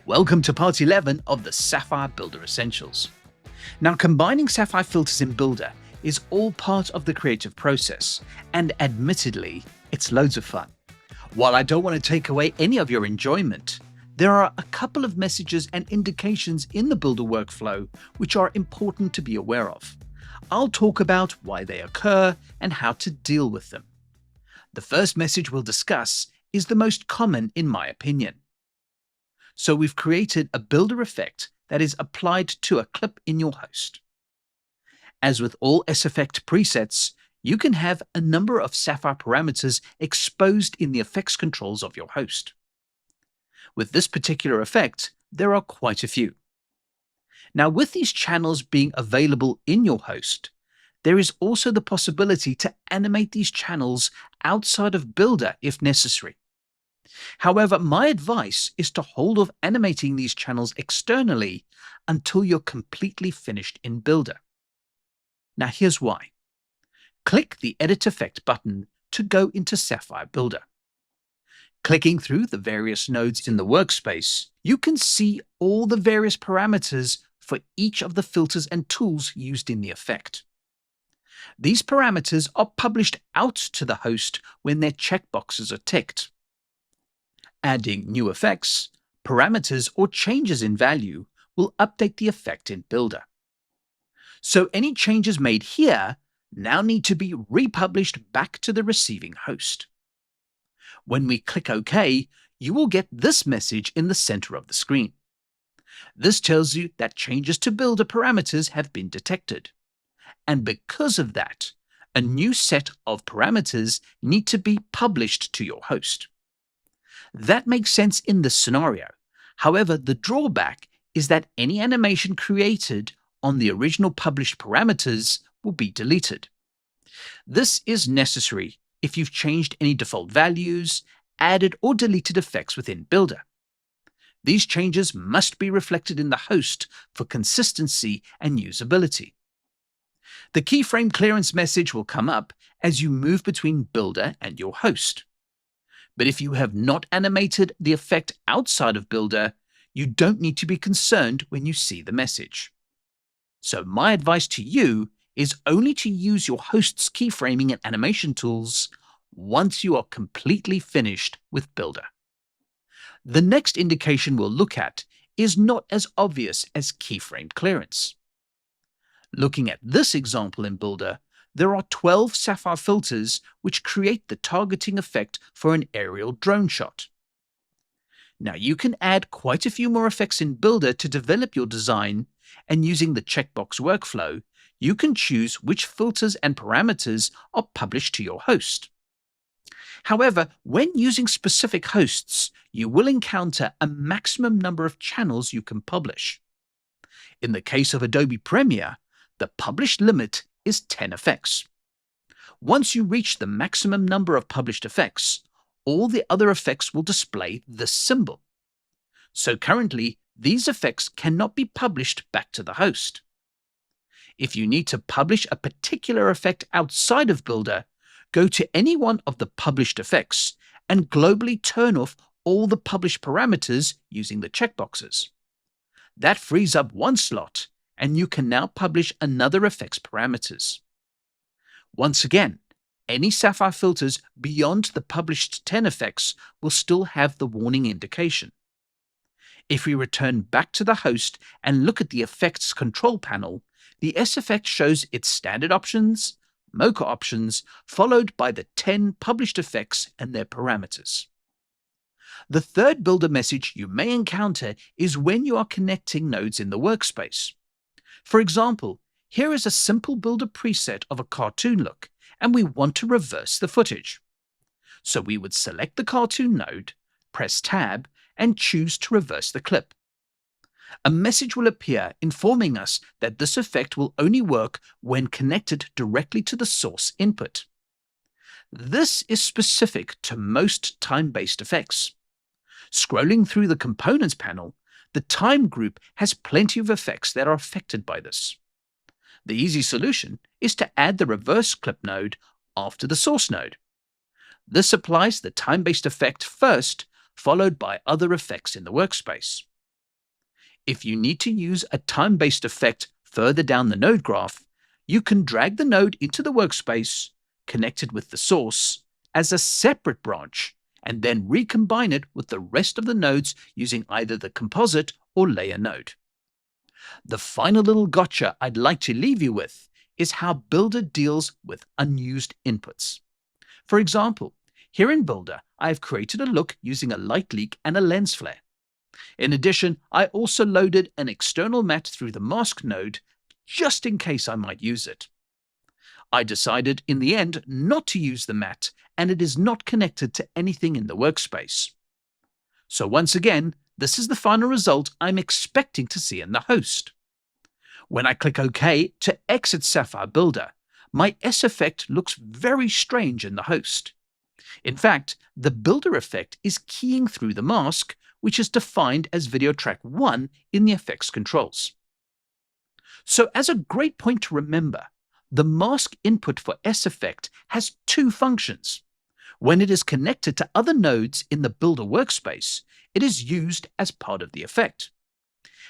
Welcome to part 11 of the Sapphire Builder Essentials. Now, combining Sapphire filters in Builder is all part of the creative process, and admittedly, it's loads of fun. While I don't want to take away any of your enjoyment, there are a couple of messages and indications in the Builder workflow which are important to be aware of. I'll talk about why they occur and how to deal with them. The first message we'll discuss is the most common in my opinion. So we've created a builder effect that is applied to a clip in your host. As with all SEffect presets, you can have a number of Sapphire parameters exposed in the effects controls of your host. With this particular effect, there are quite a few. Now, with these channels being available in your host, there is also the possibility to animate these channels outside of Builder if necessary. However, my advice is to hold off animating these channels externally until you're completely finished in Builder. Now here's why. Click the Edit Effect button to go into Sapphire Builder. Clicking through the various nodes in the workspace, you can see all the various parameters for each of the filters and tools used in the effect. These parameters are published out to the host when their checkboxes are ticked. Adding new effects, parameters, or changes in value will update the effect in Builder. So any changes made here now need to be republished back to the receiving host. When we click OK, you will get this message in the center of the screen. This tells you that changes to Builder parameters have been detected. And because of that, a new set of parameters need to be published to your host. That makes sense in this scenario. However, the drawback is that any animation created on the original published parameters will be deleted. This is necessary if you've changed any default values, added or deleted effects within Builder. These changes must be reflected in the host for consistency and usability. The keyframe clearance message will come up as you move between Builder and your host. But if you have not animated the effect outside of Builder, you don't need to be concerned when you see the message. So my advice to you is only to use your host's keyframing and animation tools once you are completely finished with Builder. The next indication we'll look at is not as obvious as keyframe clearance. Looking at this example in Builder, there are 12 Sapphire filters which create the targeting effect for an aerial drone shot. Now you can add quite a few more effects in Builder to develop your design, and using the checkbox workflow, you can choose which filters and parameters are published to your host. However, when using specific hosts, you will encounter a maximum number of channels you can publish. In the case of Adobe Premiere, the published limit is 10 effects. Once you reach the maximum number of published effects, all the other effects will display this symbol. So currently, these effects cannot be published back to the host. If you need to publish a particular effect outside of Builder, go to any one of the published effects and globally turn off all the published parameters using the checkboxes. That frees up one slot, and you can now publish another effect's parameters. Once again, any Sapphire filters beyond the published 10 effects will still have the warning indication. If we return back to the host and look at the effects control panel, the SEffect shows its standard options, Mocha options, followed by the 10 published effects and their parameters. The third Builder message you may encounter is when you are connecting nodes in the workspace. For example, here is a simple Builder preset of a cartoon look, and we want to reverse the footage. So we would select the cartoon node, press Tab, and choose to reverse the clip. A message will appear informing us that this effect will only work when connected directly to the source input. This is specific to most time-based effects. Scrolling through the Components panel, the Time group has plenty of effects that are affected by this. The easy solution is to add the reverse clip node after the source node. This applies the time-based effect first, followed by other effects in the workspace. If you need to use a time-based effect further down the node graph, you can drag the node into the workspace, connect it with the source as a separate branch, and then recombine it with the rest of the nodes using either the composite or layer node. The final little gotcha I'd like to leave you with is how Builder deals with unused inputs. For example, here in Builder, I have created a look using a light leak and a lens flare. In addition, I also loaded an external matte through the mask node just in case I might use it. I decided in the end not to use the matte, and it is not connected to anything in the workspace. So once again, this is the final result I'm expecting to see in the host. When I click OK to exit Sapphire Builder, my S effect looks very strange in the host. In fact, the Builder effect is keying through the mask, which is defined as video track 1 in the effects controls. So as a great point to remember, the mask input for S effect has two functions. When it is connected to other nodes in the Builder workspace, it is used as part of the effect.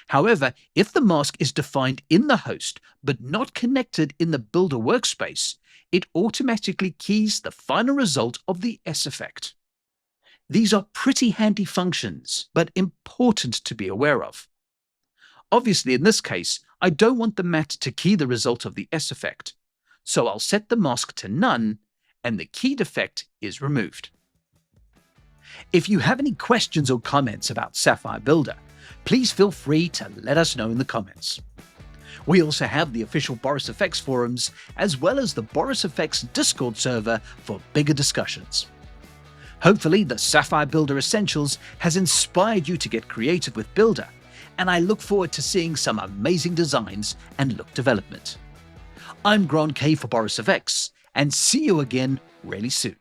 However, if the mask is defined in the host but not connected in the Builder workspace, it automatically keys the final result of the S effect. These are pretty handy functions, but important to be aware of. Obviously, in this case, I don't want the matte to key the result of the S effect, so I'll set the mask to none, and the keyed effect is removed. If you have any questions or comments about Sapphire Builder, please feel free to let us know in the comments. We also have the official Boris Effects forums, as well as the Boris Effects Discord server for bigger discussions. Hopefully, the Sapphire Builder Essentials has inspired you to get creative with Builder, and I look forward to seeing some amazing designs and look development. I'm Grant K for Boris Effects, and see you again really soon.